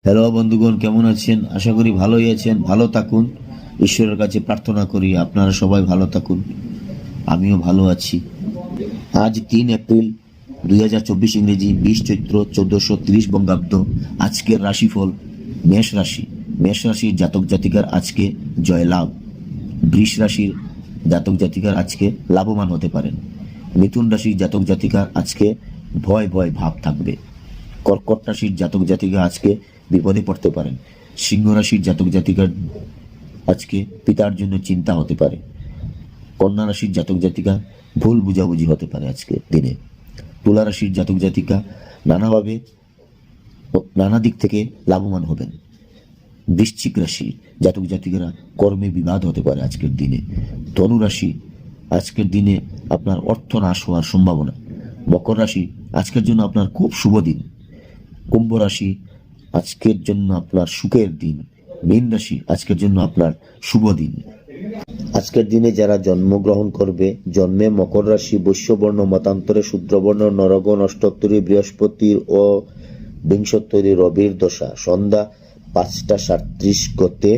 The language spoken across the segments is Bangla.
হ্যালো বন্ধুগণ, কেমন আছেন? আশা করি ভালোই আছেন। ভালো থাকুন। ঈশ্বরের কাছে প্রার্থনা করি আপনারা সবাই ভালো থাকুন। আমিও ভালো আছি। আজ 3 এপ্রিল 2024 ইংরেজি 20 চৈত্র 1430 বঙ্গাব্দ। আজকের রাশিফল মেষ রাশি। মেষ রাশির জাতক জাতিকার আজকে জয়লাভ। বৃষ রাশির জাতক জাতিকার আজকে লাভবান হতে পারেন। মিথুন রাশির জাতক জাতিকার আজকে ভয় ভয় ভাব থাকবে। কর্কট রাশির জাতক জাতিকা আজকে বিপদে পড়তে পারেন। সিংহ রাশির জাতক জাতিকার আজকে পিতার জন্য চিন্তা হতে পারে। কন্যা রাশির জাতক জাতিকা ভুল বুঝাবুঝি হতে পারে আজকে দিনে। তুলা রাশির জাতক জাতিকা নানাভাবে নানা দিক থেকে লাভবান হবেন। বৃশ্চিক রাশি জাতক জাতিকারা কর্মে বিবাদ হতে পারে আজকের দিনে। ধনু রাশি আজকের দিনে আপনার অর্থ নাশ হওয়ার সম্ভাবনা। মকর রাশি আজকের জন্য আপনার খুব শুভ দিন। কুম্ভ রাশি আজকের জন্য আপনার সুখের দিন। মীন রাশি আজকের জন্য আপনার শুভ দিন। আজকের দিনে যারা জন্মগ্রহণ করবে, জন্মে মকর রাশি, বৈশ্যবর্ণ, মতান্তরে শূদ্রবর্ণ, নরগণ, অষ্টোত্তরী বৃহস্পতির ও বিংশোত্তরী রবির দশা, সন্ধ্যা 5টা 37 গতে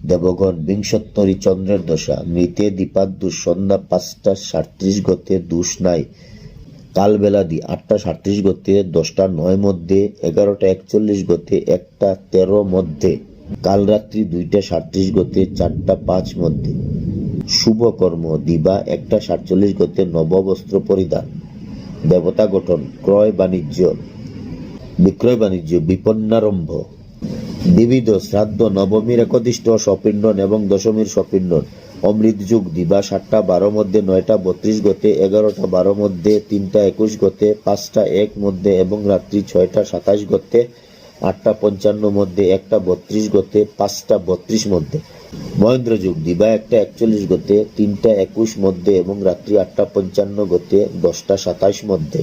দেবগণ, বিংশোত্তরী চন্দ্রের দশা, মৃতে দীপাদ্দুষ, সন্ধ্যা 5টা 37 গতে দোষ নাই, কালবেলাদি 8টা 37 গতে 10টা 9 মধ্যে, 11টা 41 গতে 1টা 13 মধ্যে, কাল রাত্রি 2টা 37 গতে 4টা 5 মধ্যে। শুভ কর্ম দিবা 1টা 47 গতে নববস্ত্র পরিধান। দেবতা গঠন বিক্রয় বাণিজ্য বিপন্নারম্ভ। বিবিধ শ্রাদ্ধ নবমীর একদিষ্ট সপিণ্ডন এবং দশমীর সপিণ্ডন। অমৃত যুগ দিবা 7টা 12 মধ্যে 9টা 32 গতে 11টা 12 মধ্যে 3টা 21 গতে 5টা 1 মধ্যে এবং রাত্রি 6টা 27 গতে 8টা 55 মধ্যে 1টা 32 গতে 5টা 32 মধ্যে। মহেন্দ্র যুগ দিবা 1টা 41 গতে 3টা 21 মধ্যে এবং রাত্রি 8টা 55 গতে 10টা 27 মধ্যে।